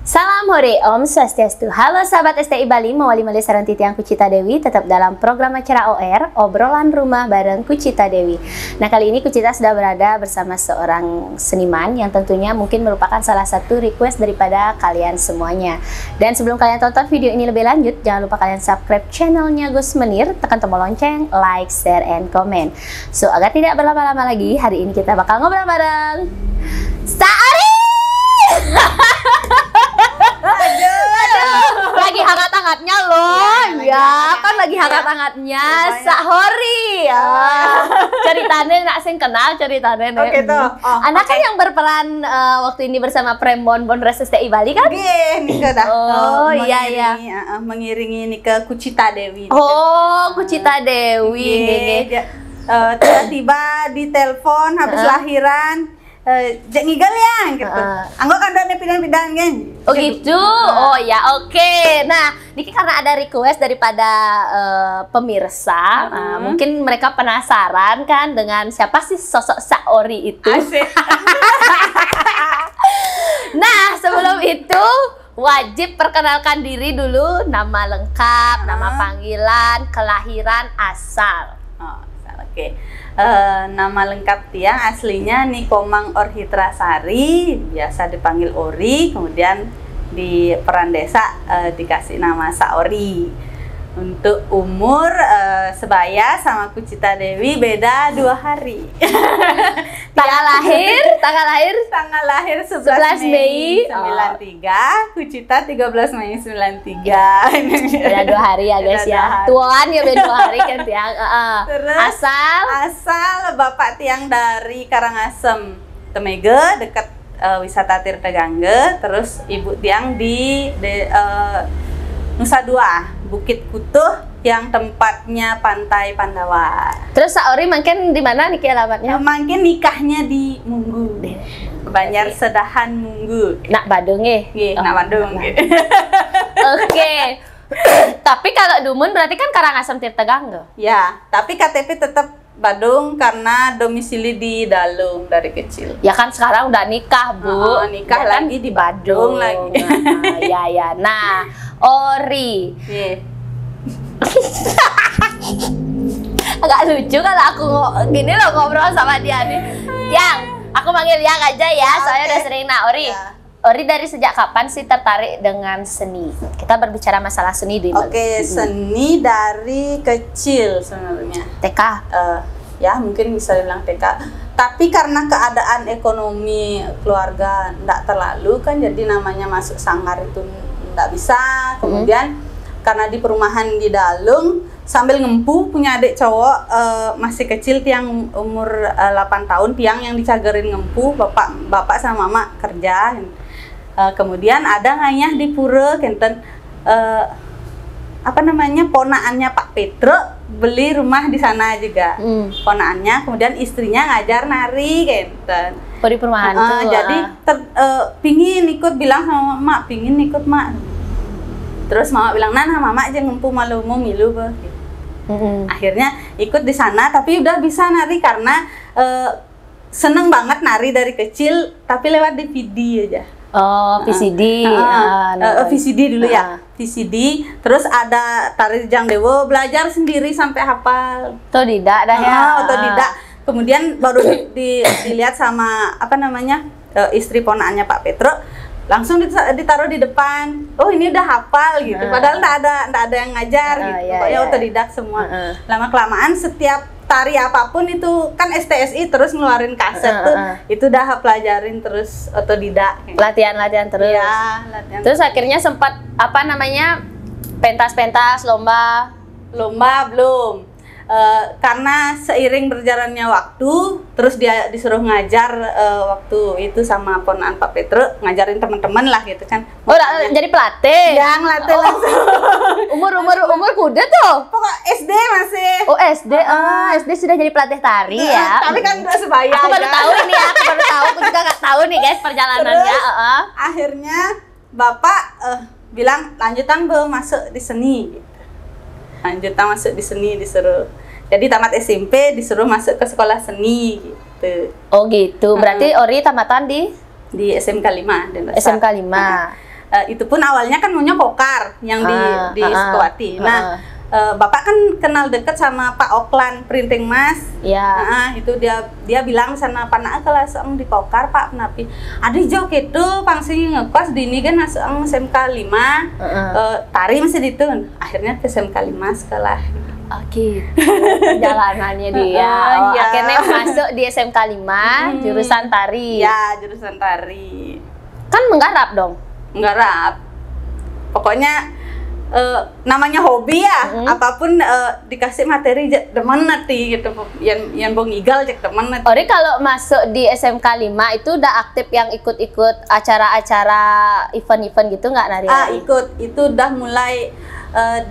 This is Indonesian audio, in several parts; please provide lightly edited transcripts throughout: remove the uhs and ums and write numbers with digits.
Salam hore, Om Swastiastu. Halo sahabat STI Bali, mawali mali sarang titiang Kucita Dewi tetap dalam program acara OR, obrolan rumah bareng Kucita Dewi. Nah, kali ini Kucita sudah berada bersama seorang seniman yang tentunya mungkin merupakan salah satu request daripada kalian semuanya. Dan sebelum kalian tonton video ini lebih lanjut, jangan lupa kalian subscribe channelnya Gus Menir, tekan tombol lonceng, like, share, and comment. So, agar tidak berlama-lama lagi, hari ini kita bakal ngobrol bareng Saori! Lagi hangat-hangatnya loh, ya kan lagi hangat-hangatnya Saori ya. Ceritanya nak sing kenal ceritanya. Oke tuh. Anak kan yang berperan waktu ini bersama Prembon Bonres STI Bali kan? Nika dah. Oh iya iya. Mengiringi Nika Kucita Dewi. Oh Kucita Dewi. Tiba-tiba di telepon habis lahiran. Jek ngigel ya gitu. Anggap kan ada pidan-pidan kan. Oh gitu. Oh ya oke. Nah, ini karena ada request daripada pemirsa, mungkin mereka penasaran kan dengan siapa sih sosok Saori itu. Asik. Nah, sebelum itu wajib perkenalkan diri dulu, nama lengkap, nama panggilan, kelahiran, asal. Oh, oke. Nama lengkap tiang aslinya Nikomang Orhitrasari, biasa dipanggil Ori, kemudian di peran desa dikasih nama Saori. Untuk umur sebaya sama Kucita Dewi beda 2 hari. Tanggal lahir 11 Mei 93, Kucita 13 Mei 93. Beda 2 hari ya guys ya. Tuan ya beda 2 hari kan tiang. Terus asal Bapak tiang dari Karangasem, Temege, dekat wisata Tirta Gangge. Terus ibu tiang di Nusa Dua, Bukit Kutuh yang tempatnya Pantai Pandawa. Terus Saori makin di mana nih alamatnya? Makin nikahnya di Munggu, Banjar Sedahan Munggu. Nak Badung ya? Nak Badung. Oke. Tapi kalau Dumun berarti kan Karangasem Tirta Gangge. Ya, tapi KTP tetap Badung karena domisili di Dalung dari kecil. Ya kan sekarang udah nikah, Bu. Nikah ya lagi kan? di Badung lagi. Ya. Nah, Ori. Agak lucu kalau aku gini loh ngobrol sama dia nih. Yang aku manggil Yang aja ya, soalnya udah sering. Nah, Ori. Ya. Ori dari sejak kapan sih tertarik dengan seni? Kita berbicara masalah seni di seni dari kecil sebenarnya. TK. Ya mungkin bisa dibilang TK. Tapi karena keadaan ekonomi keluarga enggak terlalu kan, jadi namanya masuk sanggar itu enggak bisa. Kemudian karena di perumahan di Dalung sambil ngempu punya adik cowok masih kecil tiang umur 8 tahun, tiang yang dicagerin ngempu, bapak sama mama kerja. Kemudian ada ngayah di pura kenten ponaannya Pak Petro beli rumah di sana juga. Ponaannya, kemudian istrinya ngajar nari kenten. Oh, di perumahan tuh. Jadi pingin ikut, bilang sama mak pingin ikut mak. Terus mama bilang nah mama aja ngempu malu mau milu bah. Akhirnya ikut di sana, tapi udah bisa nari karena seneng banget nari dari kecil, tapi lewat DVD aja. Oh, VCD. VCD dulu ya. VCD, terus ada tari Jang Dewo, belajar sendiri sampai hafal. Otodidak dah ya. Otodidak. Kemudian baru dilihat sama istri ponaannya Pak Petro, langsung ditaruh di depan. Oh, ini udah hafal gitu. Padahal enggak ada yang ngajar gitu. Pokoknya otodidak semua. Lama-kelamaan setiap tari apapun itu kan STSI terus ngeluarin kaset itu udah pelajarin terus otodidak. Latihan terus. Iya, latihan. Terus akhirnya sempat pentas lomba belum. Karena seiring berjalannya waktu, terus dia disuruh ngajar waktu itu sama ponaan Pak Petro, ngajarin teman-teman lah gitu kan. Oh, jadi pelatih? Ya, ngelatih langsung. Umur kuda tuh? Pokok SD masih. Oh, SD. SD sudah jadi pelatih tari ya? Tapi kan udah sebaya. Aku baru tahu ini ya, aku juga nggak tahu nih guys perjalanannya. Terus, akhirnya Bapak bilang lanjutan masuk di seni. Lanjutan masuk di seni, disuruh jadi tamat SMP disuruh masuk ke sekolah seni gitu. Oh gitu, berarti Ori tamatan di SMK 5 dan SMK 5. itu pun awalnya kan maunya Pokar yang di Sukawati. Nah, Bapak kan kenal dekat sama Pak Oklan Printing Mas. Ya. Itu dia bilang sana pana kelas di Pokar Pak kenapa? Ada jok itu pangsi ngekos di ini kan asang SMK 5. Tari masih itu. Akhirnya ke SMK 5 sekolah. Oke. Jalanannya dia. Akhirnya masuk di SMK 5 jurusan tari. Ya, jurusan tari. Kan menggarap dong. Menggarap. Pokoknya namanya hobi ya, apapun dikasih materi demen nanti gitu, yang bong igal cek demen nanti. Ori kalau masuk di SMK 5 itu udah aktif yang ikut-ikut acara-acara event-event gitu nggak nari? Ikut, itu udah mulai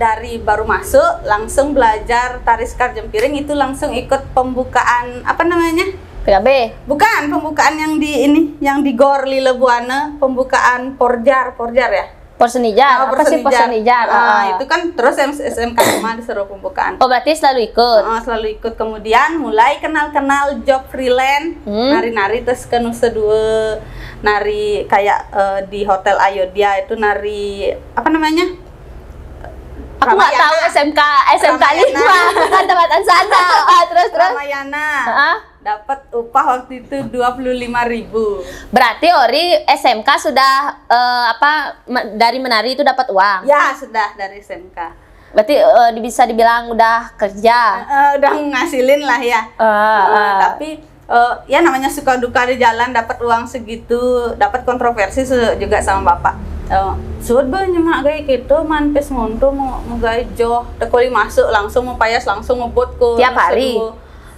dari baru masuk langsung belajar tari sekar jempiring, itu langsung ikut pembukaan apa namanya? PKB? Bukan, pembukaan yang di ini, yang di Gor Lilebuana, pembukaan porjar ya. Porsenijar, apa sih Porsenijar? Itu kan terus SMK 5 disuruh pembukaan. Oh berarti selalu ikut? Selalu ikut, kemudian mulai kenal-kenal job freelance, nari-nari terus ke Nusa Dua, nari kayak di Hotel Ayodhya itu nari, apa namanya? Aku nggak tahu SMK 5, kan tempatan sana. Terus. Ramayana. Dapat upah waktu itu 25.000. Berarti Ori SMK sudah dari menari itu dapat uang? Ya, sudah dari SMK. Berarti bisa dibilang udah kerja? Udah ngasilin lah ya. Tapi ya namanya suka duka di jalan, dapat uang segitu, dapat kontroversi juga sama bapak. Sudah banyak mak kayak gitu, manpes monto mau gaya joh, tekoli masuk langsung mau payas langsung ngebut ke tiap hari.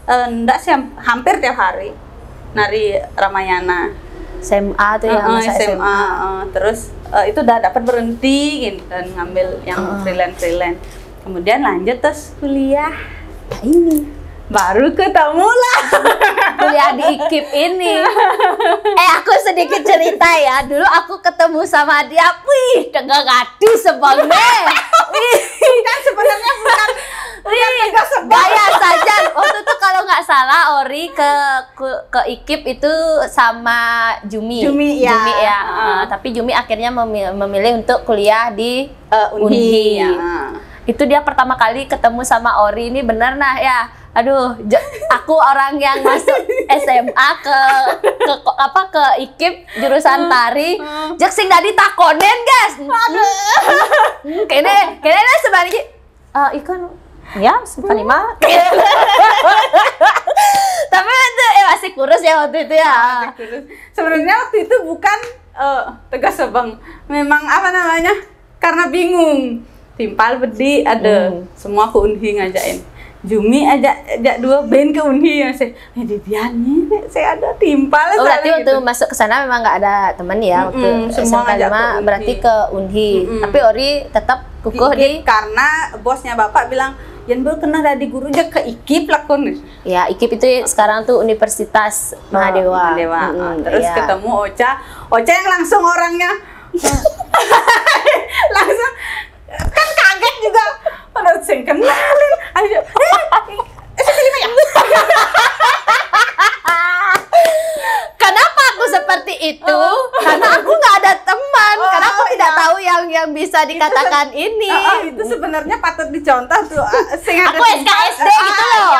Enggak sih, hampir tiap hari nari Ramayana. SMA tuh ya, masa SMA. Terus itu udah dapat berhenti gitu, dan ngambil yang freelance. Kemudian lanjut terus kuliah. Nah, ini baru ketemu lah. Kuliah di IKIP ini. Aku sedikit cerita ya. Dulu aku ketemu sama dia. Wih, tengah ngadu sebangnya. Kan sebenarnya bukan gaya saja. Waktu itu kalau nggak salah Ori ke IKIP itu sama Jumi. Jumi ya. Tapi Jumi akhirnya memilih untuk kuliah di Unhi. Itu dia pertama kali ketemu sama Ori ini, bener nah ya. Aduh, aku orang yang masuk SMA ke IKIP jurusan tari, jek sing dari takonen guys. Kayaknya sebenarnya ikan ya SMK 5. Tapi itu masih kurus ya waktu itu ya. Sebenarnya waktu itu bukan tegas bang, memang apa namanya, karena bingung. Timpal bedi ada, semua ke Unhi ngajain. Jumi ajak 2 band ke Unhi ya sih. Didiannya saya ada timpal. Berarti waktu gitu. Masuk ke sana memang nggak ada teman ya waktu SMK 5, berarti ke Unhi. Tapi Ori tetap kukuh di karena bosnya bapak bilang, "Yan bel kena dari guru aja ke IKIP lakon." Ya, IKIP itu sekarang tuh Universitas Mahadewa. Terus ketemu Ocha yang langsung orangnya langsung kan kaget juga, pada sing kenalin aja. Kenapa aku seperti itu? Karena aku nggak ada teman, karena aku tidak tahu yang bisa dikatakan ini. Itu sebenarnya patut dicontoh tuh. Aku SKSD gitu loh.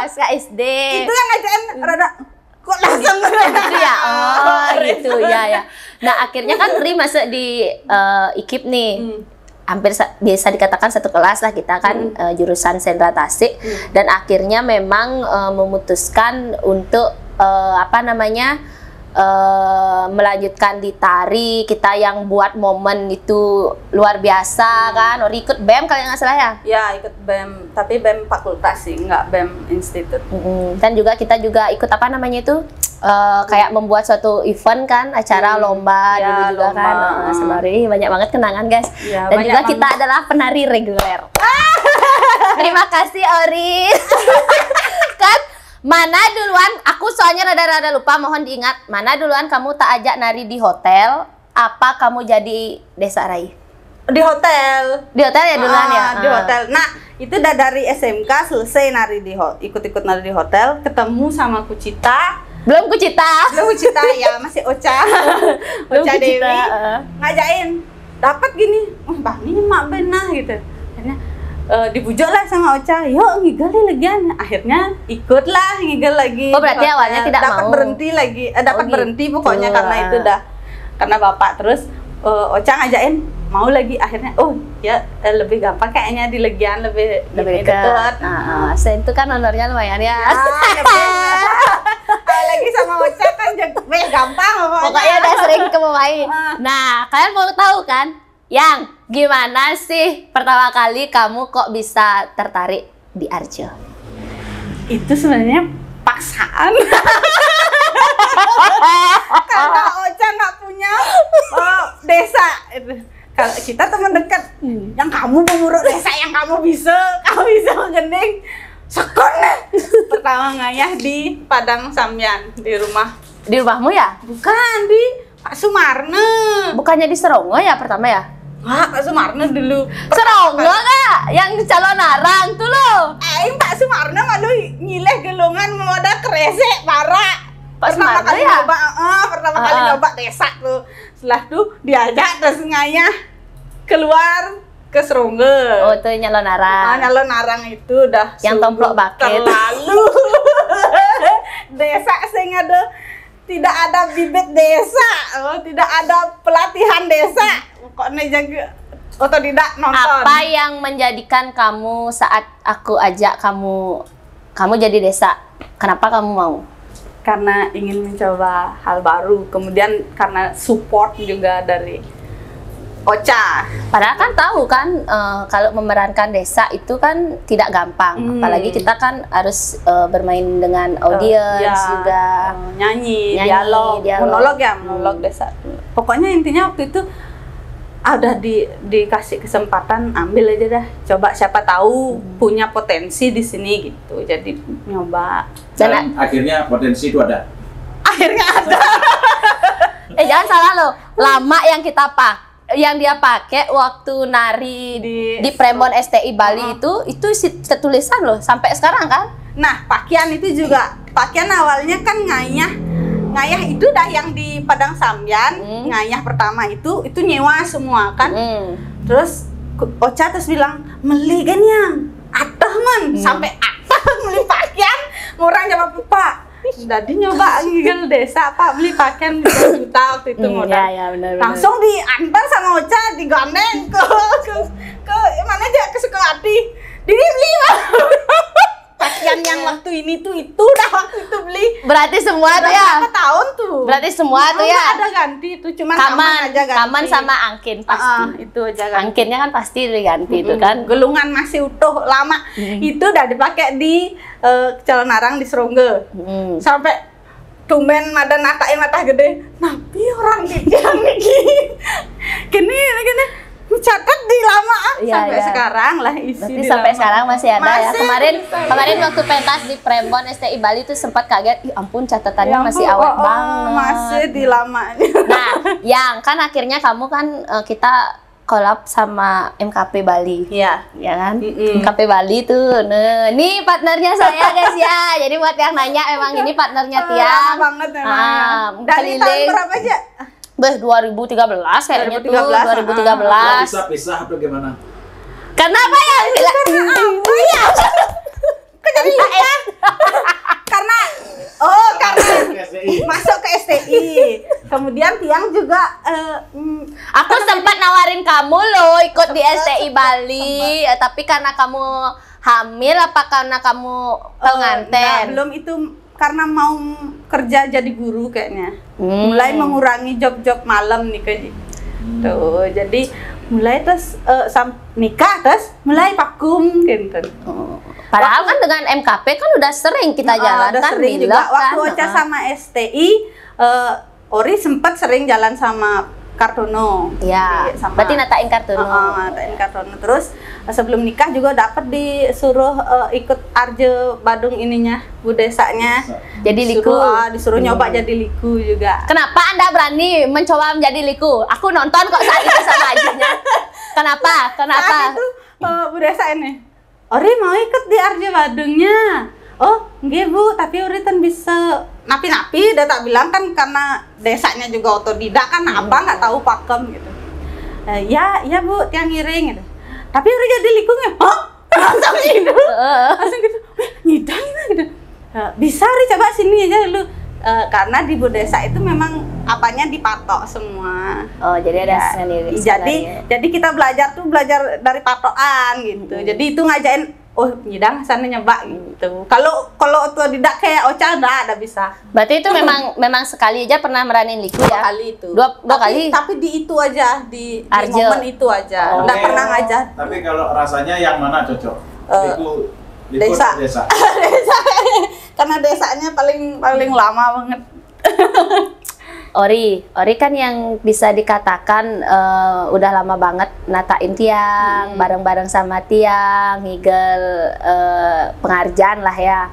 SKSD. Itu yang ngajain rada kok langsung gitu ya. Gitu ya. Nah, akhirnya kan Ri masuk di IKIP nih. Hampir bisa dikatakan satu kelas lah kita kan, jurusan Sendra Tasik, dan akhirnya memang memutuskan untuk melanjutkan di tari. Kita yang buat momen itu luar biasa kan. Ori ikut BEM kalau nggak salah ya? Ya, ikut BEM, tapi BEM fakultas sih, nggak BEM institut. Dan juga kita juga ikut apa namanya itu, kayak membuat suatu event kan, acara lomba dulu juga lomba. Kan. Sama Ori banyak banget kenangan guys. Ya, dan juga kita adalah penari reguler. Terima kasih Ori. Kan mana duluan, aku soalnya rada-rada lupa, mohon diingat. Mana duluan kamu tak ajak nari di hotel, apa kamu jadi Desa Rai? Di hotel. Di hotel ya duluan ya? Di hotel. Nah, itu udah dari SMK selesai nari di ikut-ikut nari di hotel, ketemu sama Kucita. Belum Kucita ya, masih Ocha. Ocha Dewi ngajain, dapat gini, bani mak benah gitu. Akhirnya dibujuk lah sama Ocha, yuk ngigel legian. Akhirnya ikutlah ngigel lagi. Oh berarti awalnya tidak dapat mau. berhenti lagi, dapat gitu. berhenti pokoknya karena itu dah, karena bapak terus Ocha ngajakin mau lagi. Akhirnya ya lebih gampang kayaknya di legian lebih dekat. Itu kan honornya lumayan ya. Lagi sama Ocha kan gampang Pokoknya udah sering kemain. Nah, kalian mau tahu kan, Yang gimana sih pertama kali kamu kok bisa tertarik di Arjo? Itu sebenarnya paksaan. Karena Ocha nggak punya desa. Kalau kita teman dekat, yang kamu pengurus desa, yang kamu bisa ngegending. Sekon pertama ngayah di Padang Samyan, di rumah. Di rumahmu ya? Bukan, di Pak Sumarne. Bukannya di Serongo ya pertama ya? Wah, Pak Sumarne dulu. Serongo nggak? Yang calon narang tuh loh. Pak Sumarne malu nyileh gelongan mau ada kresek parah. Pak Sumarne ya? Pertama kali nyoba desa tuh. Setelah tuh diajak terus ngayah keluar ke Serongge. Oh, itu nyalon narang. Nyalon narang itu udah yang tomplok bakit. Terlalu desa sing ada, tidak ada bibit desa, tidak ada pelatihan desa. Pokoknya jaga otodidak nonton. Apa yang menjadikan kamu saat aku ajak kamu jadi desa? Kenapa kamu mau? Karena ingin mencoba hal baru. Kemudian karena support juga dari Ocha. Padahal kan tahu kan kalau memerankan desa itu kan tidak gampang. Apalagi kita kan harus bermain dengan audiens juga. Nyanyi, dialog, monolog desa. Pokoknya intinya waktu itu udah dikasih kesempatan, ambil aja dah. Coba siapa tahu punya potensi di sini gitu. Jadi nyoba. Dan akhirnya potensi itu ada. Akhirnya ada. Jangan salah loh. Lama yang yang dia pakai waktu nari di Prembon STI Bali itu tulisan loh sampai sekarang kan. Nah, pakaian itu juga, pakaian awalnya kan ngayah itu dah yang di Padang Samyan. Ngayah pertama itu nyewa semua kan. Terus Ocha terus bilang, "Meli kan yang atah man." Sampai atah beli pakaian, orang jawab, "Pak, jadi nyoba ngigel desa, Pak, beli pakaian 2 juta waktu itu modal." Ya, benar. Langsung diantar sama Ocha, digandeng ke mana aja, ke Sukawati. Dibeli pakaian yang waktu ini tuh itu waktu itu beli. Berarti semua tuh ya. Berapa tahun tuh? Berarti semua tuh ya. Ada ganti tuh, cuman Kaman aja ganti. Kaman sama angkin pasti. Itu aja ganti. Angkinnya kan pasti diganti itu kan. Gelungan masih utuh lama. Itu udah dipakai di calon narang di Serongge. Sampai tumben ada natain mata gede. Napi orang yang gini mencatat di lama sampai sekarang lah isi. Berarti sampai sekarang masih ada ya. Kemarin waktu pentas di Prembon STI Bali itu sempat kaget. Ih ampun, catatannya masih awet banget. Masih di lamanya. Nah, yang kan akhirnya kamu kan kita collab sama MKP Bali. Iya. Ya kan? MKP Bali tuh. Nah, ini partnernya saya guys ya. Jadi buat yang nanya emang ini partnernya Tiang. Banget memang. Dari tahun berapa aja? 2013 kayaknya 2013. 2013. Bisa pisah atau gimana? Kenapa ya? Apa ya? Kok jadi lupa? Karena masuk ke STI. Kemudian Tiang juga aku sempat nawarin kamu loh ikut di STI Bali, tapi karena kamu hamil apa karena kamu pengantin? Belum, itu karena mau kerja jadi guru kayaknya. Mulai mengurangi job-job malam nih kayak tuh. Jadi mulai terus nikah terus mulai vakum gitu. Padahal kan dengan MKP kan udah sering kita jalan kan, sering juga. Waktu Ocha sama STI, Ori sempat sering jalan sama Kartono. Iya. Berarti natain Kartono. Natain Kartono. Terus sebelum nikah juga dapat disuruh ikut Arjo Badung ininya, budesanya. Jadi liku. Disuruh nyoba jadi liku juga. Kenapa Anda berani mencoba menjadi liku? Aku nonton kok saat itu sama ajunya. Kenapa? Saat itu budesa ini. Ori mau ikut di Arjo Badungnya. Oh, nggih Bu, tapi Ori kan bisa napi-napi, udah tak bilang kan karena desanya juga otodidak kan, abang nggak tahu pakem gitu. Ya Bu, tiang ngiring gitu. Tapi udah jadi likungnya. Hah? Langsung gitu. Langsung gitu. Nyidang gitu. Bisa Ri, coba sini aja dulu. Karena di desa itu memang apanya dipatok semua. Oh, jadi ada sendiri. Jadi kita belajar dari patokan gitu. Jadi itu ngajain nyidang sana nyoba gitu. Kalau otodidak kayak Ocha ada bisa. Berarti itu memang sekali aja pernah meranin liku ya? Kali itu. Dua kali. Tapi di itu aja, di Arjo. momen itu aja. Enggak pernah ngajar. Tapi kalau rasanya yang mana cocok? Liku desa. Desa. Karena desanya paling lama banget. Ori kan yang bisa dikatakan udah lama banget natain tiang, bareng-bareng sama tiang, ngigel pengarjaan lah ya.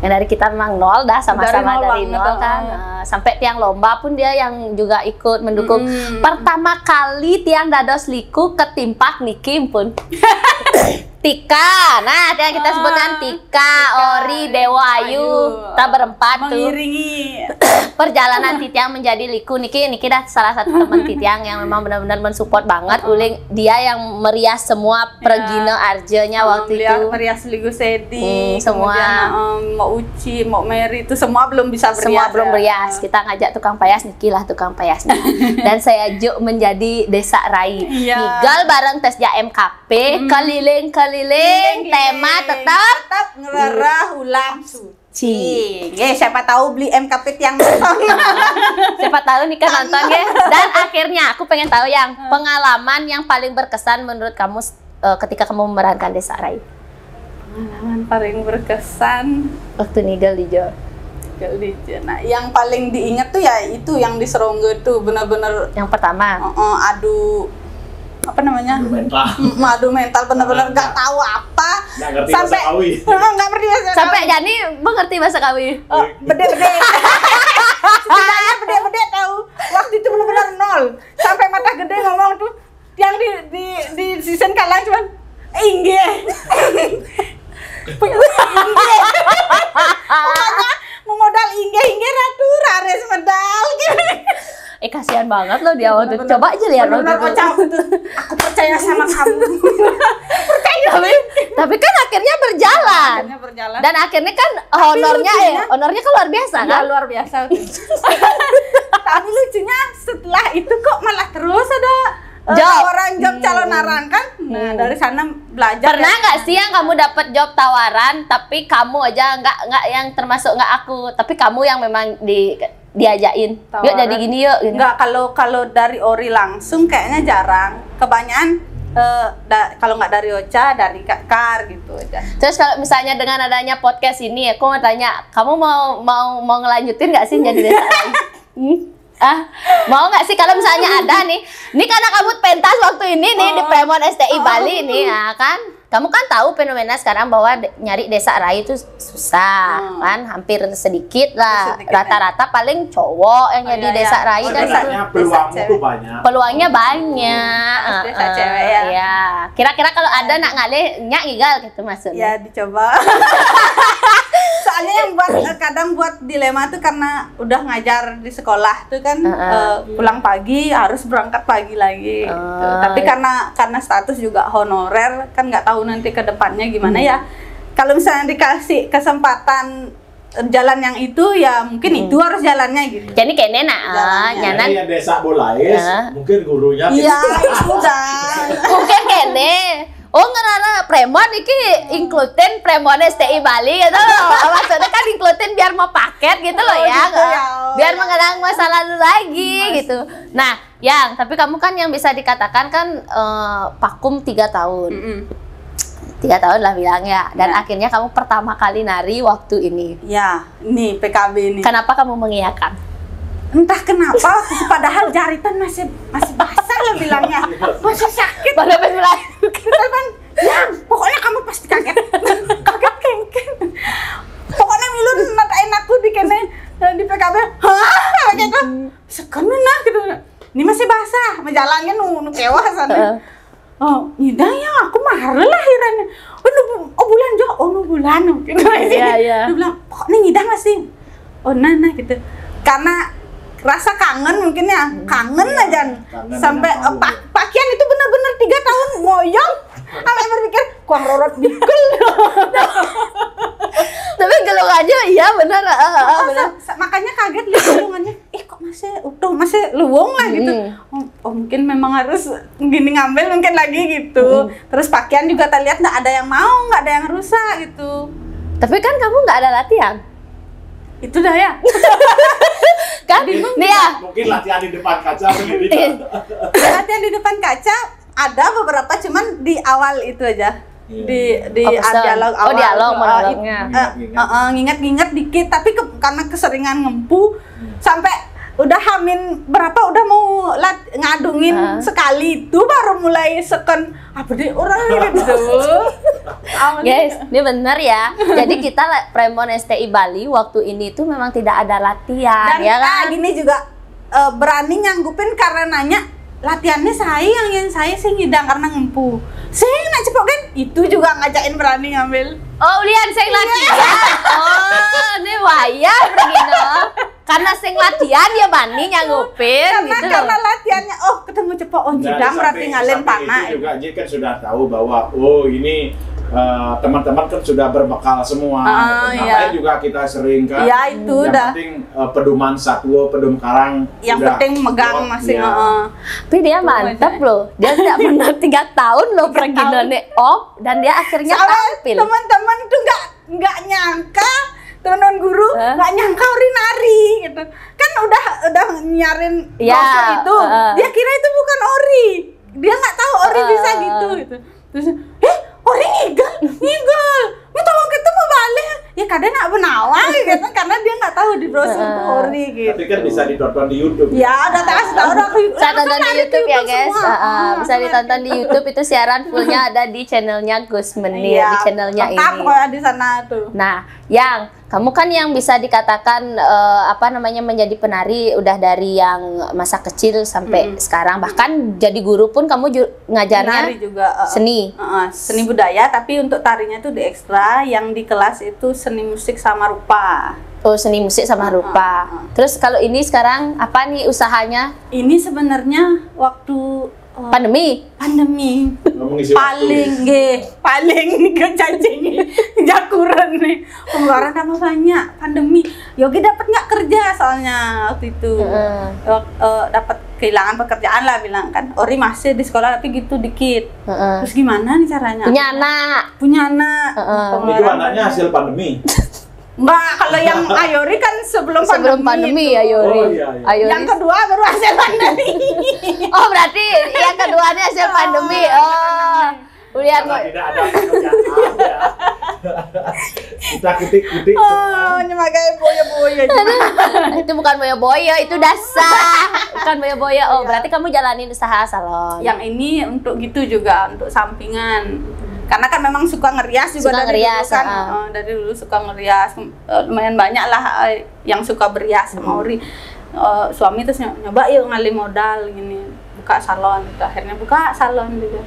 Yang dari kita memang nol dah, sama-sama dari nol kan. Sampai tiang lomba pun dia yang juga ikut mendukung. Pertama kali tiang dados liku ketimpak Nikim pun. Tika, nah yang kita sebutkan Tika, Ori, Dewa Ayu, kita berempat tuh mengiringi perjalanan Titiang menjadi liku. Niki dah salah satu teman Titiang yang memang benar-benar mensupport banget. Uling dia yang merias semua pergino Arjenya waktu itu. Merias Ligu Sedi, semua. Mau Uci, mau Mary itu semua belum bisa berias. Semua belum berias. Kita ngajak tukang payas, Niki lah tukang payasnya. Dan saya juk menjadi Desa Rai. Nigal bareng tes MKP, keliling tema tetap ngerarah ulang suci. Siapa tahu beli MKP tiang nonton. Siapa tahu nih kan nonton ya. Dan akhirnya aku pengen tahu yang pengalaman yang paling berkesan menurut kamu ketika kamu memerankan Desa Rai. Pengalaman paling berkesan waktu Nigel di Jo. Nah, yang paling diingat tuh ya itu yang di Seronggo tuh benar-benar yang pertama. Adu apa namanya? Adu mental benar-benar nggak tahu apa. Nggak ngerti sampai bahasa Kawi. Nggak ngerti bahasa Kawi. Sampai Jani mengerti bahasa Kawi. Bede-bede. Setidaknya bede-bede tahu. Waktu itu benar-benar nol. Sampai mata gede ngomong tuh yang di season kalah cuman inggih. Pokoknya modal inggih ratu rares medal gitu. Kasihan banget loh dia waktu itu. Coba aja lihat waktu itu. Aku percaya sama kamu. Tapi kan akhirnya berjalan. Dan akhirnya kan honornya kan luar biasa kan? Ya, luar biasa. Tapi lucunya setelah itu kok malah terus ada tawaran job calon arang kan? Nah, dari sana belajar. Pernah nggak sih yang kamu dapat job tawaran tapi kamu aja nggak yang termasuk nggak aku, tapi kamu yang memang diajain, yuk jadi gini yuk gitu. Nggak, kalau dari Ori langsung kayaknya jarang. Kebanyakan kalau nggak dari Ocha, dari Kar gitu aja. Terus kalau misalnya dengan adanya podcast ini, aku mau tanya, kamu mau ngelanjutin nggak sih jadi Desa Rai? Mau nggak sih kalau misalnya ada nih karena kamu pentas waktu ini nih di Premon STI Bali nih, kan? Kamu kan tahu fenomena sekarang bahwa nyari Desa Rai itu susah, kan? Hampir sedikit lah. Rata-rata paling cowok yang jadi Desa Rai kan. Peluangnya banyak. Desa cewek ya. Iya. Kira-kira kalau ada nak ngalih nyak igal gitu maksudnya. Ya dicoba. Soalnya yang kadang buat dilema tuh karena udah ngajar di sekolah tuh kan pulang pagi harus berangkat pagi lagi gitu. Tapi karena status juga honorer kan nggak tahu nanti ke depannya gimana ya. Kalau misalnya dikasih kesempatan jalan yang itu ya mungkin itu harus jalannya gitu. Jadi kayaknya nyanan ya Desa Bolais mungkin gurunya iya sudah mungkin kene ngerana Premon iki includein Premon STI Bali gitu loh. Maksudnya kan includein biar mau paket gitu loh ya. Biar mengenang masa lalu lagi gitu. Nah, tapi kamu kan yang bisa dikatakan kan vakum 3 tahun. 3 tahun lah bilangnya. Dan akhirnya kamu pertama kali nari waktu ini. Ya, ini PKB ini. Kenapa kamu mengiyakan? Entah kenapa, padahal jaritan masih basah lah bilangnya. Masih sakit. Pada mulai. Kita kan, ya pokoknya kamu pasti kaget. Kaget kengken. Pokoknya Milun natain aku di kene di PKB. Hah, gitu. Sekarang nah gitu. Ini masih basah, jalannya nu kewa sana. Nyidang ya aku marah lah akhirnya. Bulan Jo, bulan gitu. Iya. Dia bilang, pokoknya nyidang masih. Nana gitu. Karena rasa kangen mungkin ya, kangen aja sampai pakaian itu benar. Benar. Makanya kaget lihat luangannya. Kok masih utuh, masih luwung lah gitu. Oh, mungkin memang harus gini ngambil mungkin lagi gitu. Terus pakaian juga kita lihat nggak ada yang mau, nggak ada yang rusak gitu. Tapi kan kamu nggak ada latihan. Itu dah ya. Kan nih ya. Mungkin latihan di depan kaca sendiri. Latihan di depan kaca ada beberapa, cuman di awal itu aja. Di dialog awal. Oh, dialog monolognya. Nginget-nginget dikit, tapi karena keseringan ngempu sampai udah hamin berapa udah mau ngadungin sekali itu baru mulai seken apa deh orang gitu. Guys, ini bener ya. Jadi kita Premon STI Bali waktu ini tuh memang tidak ada latihan. Dan ya kan? gini juga berani nyanggupin karena nanya latihannya saya yang saya sih ngidang karena ngempu. Saya nak cepok kan itu juga ngajakin berani ngambil. Oh, lian saya latihan. Oh, ini waya begini. Karena sing latihan dia bani nyanggupin gitu. Karena latihannya ketemu cepok jidang berarti ngalen panah. Itu juga Ji kan sudah tahu bahwa ini teman-teman kan sudah berbekal semua. Ngapain juga kita sering kan. Ya itu yang dah. penting pedoman satwa, pedom karang. Yang penting megang masih. Tapi dia mantap loh. Dia tidak pernah 3 tahun loh pergi none dan dia akhirnya tampil. Teman-teman tuh nggak nyangka. Teman guru nggak nyangka Ori nari gitu kan udah nyarin brosur itu dia kira itu bukan Ori, dia nggak tahu Ori bisa gitu terus Ori ngigel tolong kita mau balik ya kadang nggak benawang gitu karena dia nggak tahu di brosur itu Ori gitu. Tapi kan bisa ditonton di YouTube. Ya udah kasih tahu bisa tonton di YouTube ya guys. Bisa ditonton di YouTube, itu siaran fullnya ada di channelnya Gus Menir, di channelnya ini. Pokoknya di sana tuh. Nah, yang kamu kan yang bisa dikatakan menjadi penari udah dari yang masa kecil sampai sekarang, bahkan jadi guru pun kamu ngajarnya penari juga seni. Seni budaya, tapi untuk tarinya itu di ekstra, yang di kelas itu seni musik sama rupa. Oh, seni musik sama rupa. Terus kalau ini sekarang apa nih usahanya? Ini sebenarnya waktu pandemi paling ke cacing jakuran nih pengeluaran tambah banyak pandemi. Yogi dapat nggak kerja soalnya waktu itu dapat kehilangan pekerjaan lah bilang kan. Ori masih di sekolah tapi gitu dikit. Terus gimana nih caranya? Punya anak. Itu anaknya hasil pandemi. Mbak, kalau yang Ayori kan sebelum pandemi Ayori. Oh, iya. Ayori. Yang kedua baru hasil pandemi. Oh, berarti yang keduanya hasil pandemi. Oh. Lihat kok. Tidak ada pekerjaan ya. Kita kutik-kutik semua. Nyemagai boya-boya. Itu bukan boya-boya, itu dasar. Bukan boya-boya. Oh, berarti kamu jalanin usaha salon. Yang ini untuk gitu juga, untuk sampingan. Karena kan memang suka ngerias juga dari dulu kan. Dari dulu suka ngerias. Lumayan banyak lah yang suka berias sama Ori. Suami terus nyoba yuk ngali modal gini, buka salon gitu. Akhirnya buka salon juga.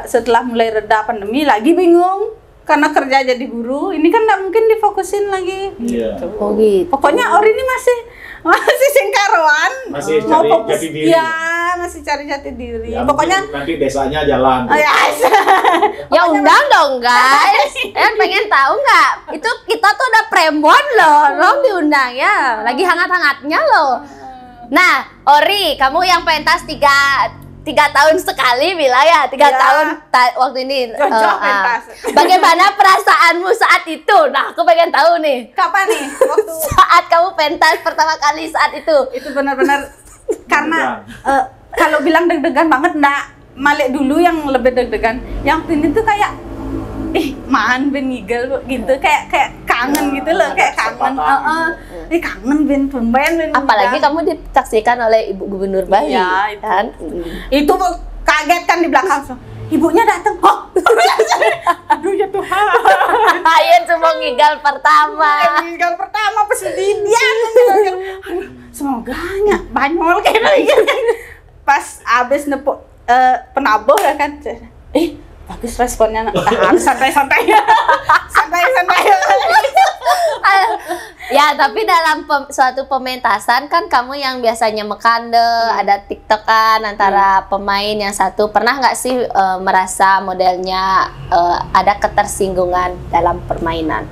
Setelah mulai reda pandemi lagi bingung karena kerja jadi guru. Ini kan nggak mungkin difokusin lagi. Gitu. Oh gitu. Pokoknya Ori ini masih singkaruan, masih cari jati diri. Ya, masih cari jati diri. Ya, pokoknya nanti desanya jalan. Ya undang dong guys. Pengen tahu nggak? Itu kita tuh udah Premon loh, diundang ya. Lagi hangat-hangatnya loh. Nah, Ori, kamu yang pentas 3 tahun sekali bilang ya, 3 tahun waktu ini. Bagaimana perasaanmu saat itu? Nah, aku pengen tahu nih. Kapan nih? Waktu saat kamu pentas pertama kali saat itu. Itu benar-benar karena kalau bilang deg-degan banget, enggak. Malik dulu yang lebih deg-degan. Yang ini tuh kayak man ben ngigel gitu, kayak kangen gitu loh, kayak kangen. Kangen ben tumben ben. Apalagi kamu disaksikan oleh Ibu Gubernur Bali. Ya, itu. Kan? Itu kaget kan di belakang. Ibunya datang. Aduh ya Tuhan. Ayen cuma ngigal pertama. Ngigal pertama pesedidian. Semoga banyol kayak gitu. Pas abis nepuk penabuh ya kan. Bagus responnya. Santai-santai. Santai-santai. Ya, tapi dalam suatu pementasan kan kamu yang biasanya mekande, ada tiktokan antara pemain yang satu. Pernah nggak sih merasa modelnya ada ketersinggungan dalam permainan?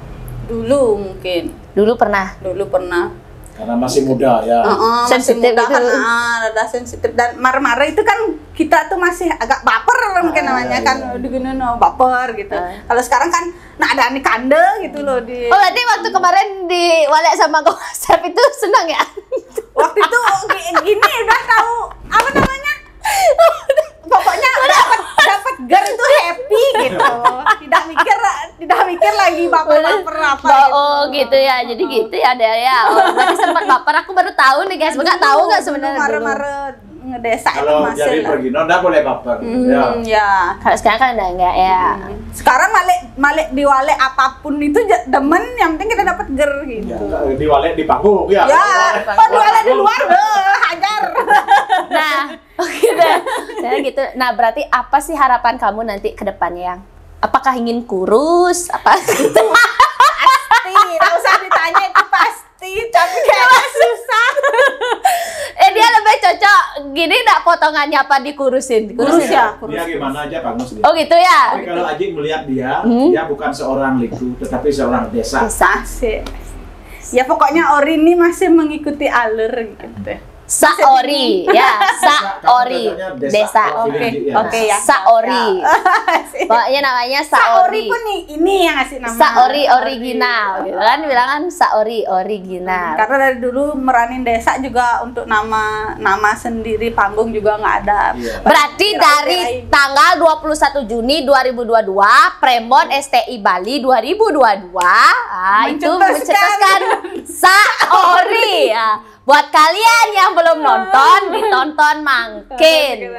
dulu mungkin. Dulu pernah. Karena masih muda ya. Masih Sensitif muda itu. kan, rada sensitif dan marah-marah itu kan kita tuh masih agak baper mungkin namanya kan, gini baper gitu. Kalau sekarang kan ada nih kande gitu loh di. Oh, berarti waktu kemarin di walek sama konsep itu senang ya? Waktu itu gini udah tahu apa namanya? Pokoknya dapat gar itu happy gitu. Tidak mikir lagi baper apa gitu. Oh gitu ya, jadi gitu ya ada ya. Oh, berarti sempat baper, aku baru tahu nih guys. Nggak tahu nggak sebenarnya dulu. Marah-marah ngedesa itu Kalau masih jadi lah. pergi nggak boleh baper. Ya. Kalau sekarang kan udah enggak ya. Sekarang malik diwalek apapun itu demen, yang penting kita dapat ger gitu. Ya, diwalek di panggung ya. Ya, diwalek di luar hajar. Nah, gitu. Nah, gitu. Nah, berarti apa sih harapan kamu nanti ke depannya, Yang? Apakah ingin kurus? Apa gitu? Pasti, nggak usah ditanya itu pasti, tapi kayaknya susah. Dia lebih cocok gini enggak potongannya apa dikurusin? Kurus ya, Dia gimana aja bagus dia. Oh, gitu ya. Tapi kalau Aji melihat dia, dia bukan seorang liku, tetapi seorang desa. Asik. Ya pokoknya Ori ini masih mengikuti alur gitu. Saori ya, Saori desa. Oke ya. Saori. Pokoknya namanya Saori Saori. pun ini yang ngasih nama. Saori original, gitu kan? Bilangan Saori original. Karena dari dulu meranin desa juga untuk nama sendiri panggung juga nggak ada. Berarti dari tanggal 21 Juni 2022 Premon STI Bali 2022 itu mencetuskan Saori ya. Buat kalian yang belum nonton, ditonton mangkin.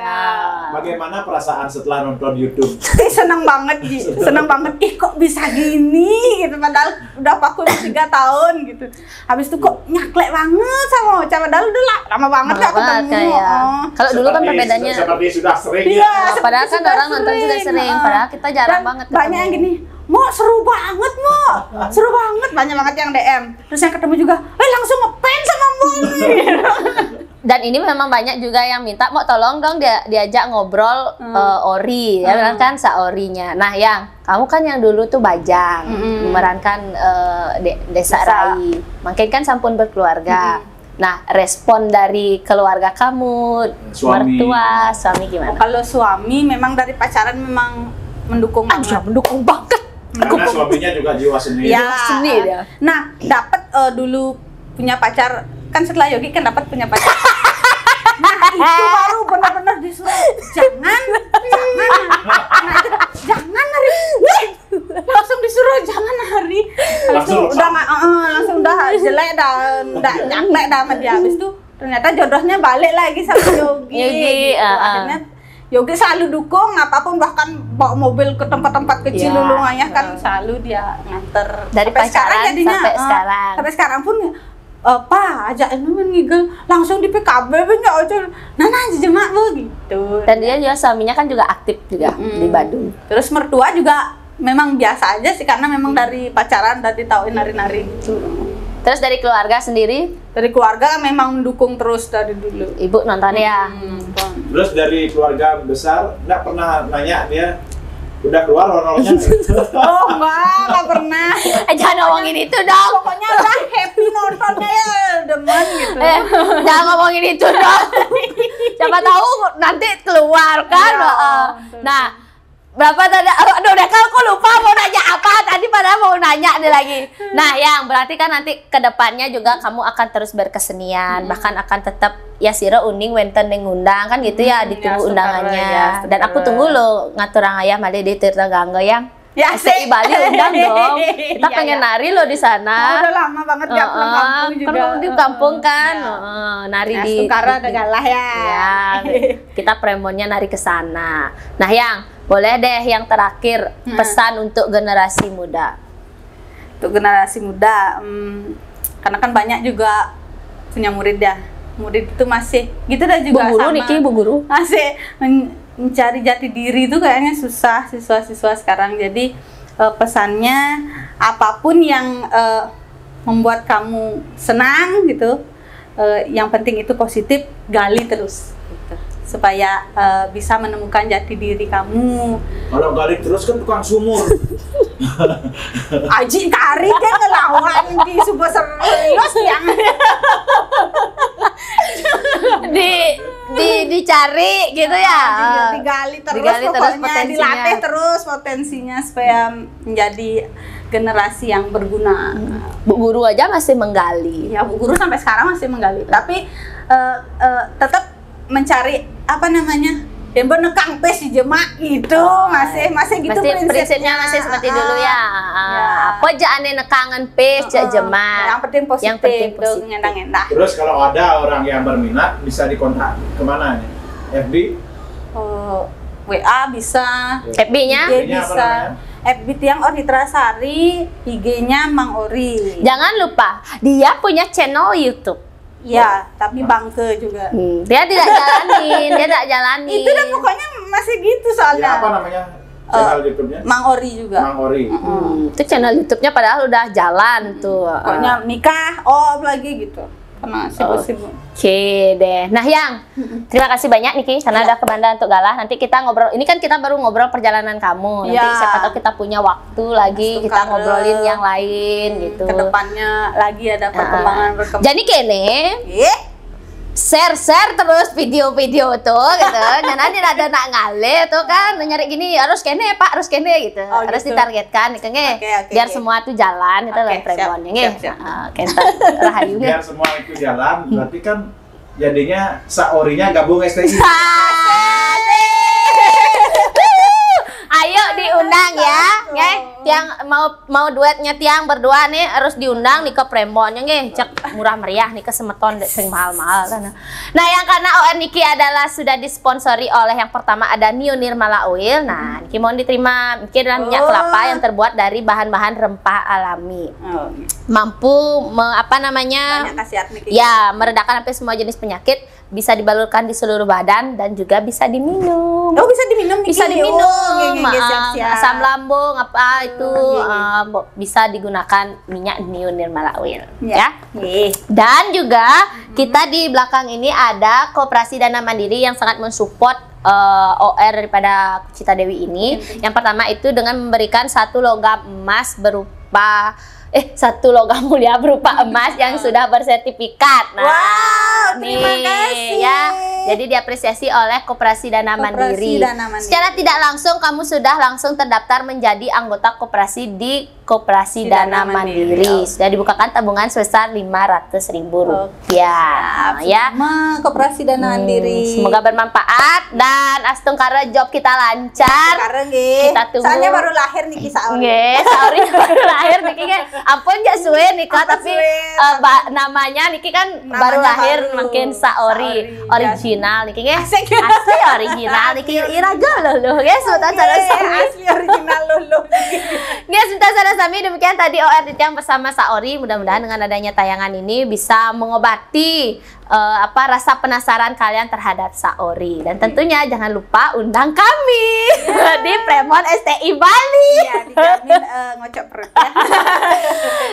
Bagaimana perasaan setelah nonton YouTube? Seneng banget, Ji. Seneng banget. Ih, kok bisa gini gitu. Padahal udah vakum 3 tahun gitu. Habis itu kok nyaklek banget sama Ocha. Padahal udah lama banget gak ketemu. Kalau dulu kan perbedaannya. Seperti sudah sering ya. Padahal kan orang nonton sudah sering. Padahal kita jarang banget ketemu. Banyak yang gini, Mo seru banget Mo, seru banget, banyak banget yang DM. Terus yang ketemu juga, langsung ngefans sama Mo. Dan ini memang banyak juga yang minta, Mo tolong dong diajak ngobrol Ori, ya bilang kan Saorinya. Nah Yang, kamu kan yang dulu tuh Bajang, memerankan Desa Rai, makin kan sampun berkeluarga. Nah, respon dari keluarga kamu, mertua, suami gimana? Kalau suami memang dari pacaran memang mendukung banget. Mendukung banget. Karena suaminya juga jiwa seni. Ya. Seni dia. Nah, dapat dulu punya pacar, kan setelah Yogi kan dapat punya pacar. Nah, itu baru benar-benar disuruh jangan. Nah, itu jangan Hari. Langsung disuruh jangan Hari. Langsung udah jelek dah, udah nyaklek dah sama dia. Habis itu ternyata jodohnya balik lagi sama Yogi. Akhirnya Yogi selalu dukung apapun, bahkan bawa mobil ke tempat-tempat kecil dulu ayah kan selalu dia nganter. Dari pacaran sampai sekarang. Sampai sekarang pun Pak ajak ngigel langsung di PKB banyak aja. Nana jemak begitu. Dan dia juga suaminya kan juga aktif juga di Badung. Terus mertua juga memang biasa aja sih, karena memang dari pacaran dari tauin nari-nari gitu. Terus dari keluarga sendiri? Dari keluarga memang mendukung terus dari dulu. Ibu nonton ya? Terus dari keluarga besar, nggak pernah nanya dia udah keluar honornya? Oh enggak pernah. Jangan ngomongin itu dong. Pokoknya udah happy nontonnya ya, demen gitu. Jangan ngomongin itu dong. Siapa tahu nanti keluar kan. Nah, berapa tadi? Aduh, udah aku lupa mau nanya apa tadi, padahal mau nanya nih lagi. Nah, Yang berarti kan nanti kedepannya juga kamu akan terus berkesenian, bahkan akan tetap ya sira uning wenten ning undang kan gitu ya, ditunggu undangannya. Dan aku tunggu lo ngatur ayah mali di Tirta Gangga Yang. Ya, STI Bali undang dong. Kita pengen nari lo di sana. Udah lama banget gak pulang kampung juga. Kan di kampung kan. Nari di Sukara udah galah ya. Ya, kita premonnya nari ke sana. Nah, Yang boleh deh yang terakhir pesan untuk generasi muda. Untuk generasi muda, karena kan banyak juga punya murid ya. Murid itu masih gitu dah juga Bu Guru sama. Niki, Bu Guru. Masih mencari jati diri itu kayaknya susah siswa-siswa sekarang. Jadi pesannya apapun yang membuat kamu senang gitu, yang penting itu positif, gali terus. Gitu. supaya bisa menemukan jati diri kamu. Kalau gali terus kan tukang sumur. Aji kari kan ngelawan di sebuah serius yang dicari gitu ya. Digali terus, Digali terus pokoknya potensinya. dilatih terus potensinya supaya menjadi generasi yang berguna. Bu guru aja masih menggali. Ya, Bu Guru sampai sekarang masih menggali, tapi tetap mencari apa namanya? Yang benekang pes di jemak gitu, masih gitu prinsipnya masih seperti dulu ya. Ya. Apa aja aneh nekangan pes jemaah. Yang penting positif, Yang penting positif. ngendah-ngendah. Terus kalau ada orang yang berminat bisa dikontak kemana nih? FB? WA bisa, FB-nya IG IG-nya apa bisa. namanya? FB Tiang Ornitra Sari, IG-nya Mang Ori. jangan lupa dia punya channel YouTube. Ya, tapi bangke juga. Dia tidak jalanin, Itu dah pokoknya masih gitu Ya, soalnya. apa namanya? Channel YouTube-nya? Mang Ori juga. Mang Ori. Itu channel YouTube-nya padahal udah jalan tuh. Pokoknya nikah, lagi gitu. Karena sibuk-sibuk. Oke deh. Nah, Yang, terima kasih banyak Niki karena udah ke Banda untuk Galah. Nanti kita ngobrol. Ini kan kita baru ngobrol perjalanan kamu. Nanti Ya. siapa tahu kita punya waktu lagi Masuk kita karep. ngobrolin yang lain gitu. Kedepannya lagi ada perkembangan. Jadi kene share terus video-video tuh gitu. Dan nanti ada nak ngale tuh kan nyari gini harus kene Pak, harus kene gitu. Oh, harus gitu. ditargetkan gitu nge. Oke, Biar oke. semua tuh jalan itu Oke, lain prembonnya nge. siap. Kenta rahayu nge. Biar semua itu jalan, berarti kan jadinya Saorinya gabung STI. Ayo diundang ya, nge. Tiang mau duetnya Tiang berdua nih harus diundang nih ke Prembonnya nge. Cek murah meriah nih ke semeton sing mahal-mahal kan. Nah, yang karena OR Niki adalah sudah disponsori oleh yang pertama ada Nio Nirmala Oil. Nah, Niki mohon diterima. Niki adalah minyak kelapa yang terbuat dari bahan-bahan rempah alami. Mampu Banyak khasiat nih. Ya, meredakan hampir semua jenis penyakit, bisa dibalurkan di seluruh badan dan juga bisa diminum. Oh, bisa diminum Niki. Bisa diminum. Siap-siap. Asam lambung apa itu bisa digunakan minyak Nio Nirmala Oil ya. Dan juga kita di belakang ini ada Koperasi Dana Mandiri yang sangat mensupport OR daripada Cita Dewi ini. Yang pertama itu dengan memberikan satu logam emas berupa satu logam mulia berupa emas yang sudah bersertifikat. Nah, Wow, terima nih, kasih. ya. Jadi diapresiasi oleh Koperasi Dana Mandiri. Dana Mandiri. Secara tidak langsung kamu sudah langsung terdaftar menjadi anggota koperasi di Koperasi Dana Mandiri. Sudah dibukakan tabungan sebesar Rp500.000 ya. Koperasi Dana Mandiri. Semoga bermanfaat dan astung karena job kita lancar. Sekarang nggih. Kita tunggu. Soalnya baru lahir Niki Saori. Nggih, Saori baru lahir Niki kan. Ampun ya suwe nikah Ampun tapi suwe, namanya Niki kan Namanya baru lahir baru. makin Saori original Niki nggih. Asik. Asli original Niki iraga loh guys, sultan sarasami. Asli original lulu. Guys, sultan sarasami demikian tadi OR Tiang bersama Saori. Mudah-mudahan dengan adanya tayangan ini bisa mengobati rasa penasaran kalian terhadap Saori. Dan tentunya jangan lupa undang kami di Premon STI Bali. Iya, dijamin ngocok perut ya.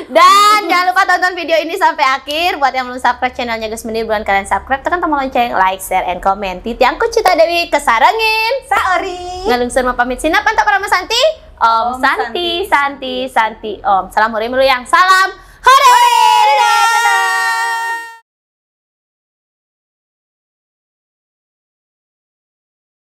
Dan jangan lupa tonton video ini sampai akhir. Buat yang belum subscribe channelnya Gus Menir, buruan kalian subscribe, tekan tombol lonceng, like, share, and comment. Tiangku Cita Dewi kesarangin Saori. ngalung serma pamit sinap pantak para Santi. Om Santi Santi Santi Om. Salam hore yang salam hore. Dadah.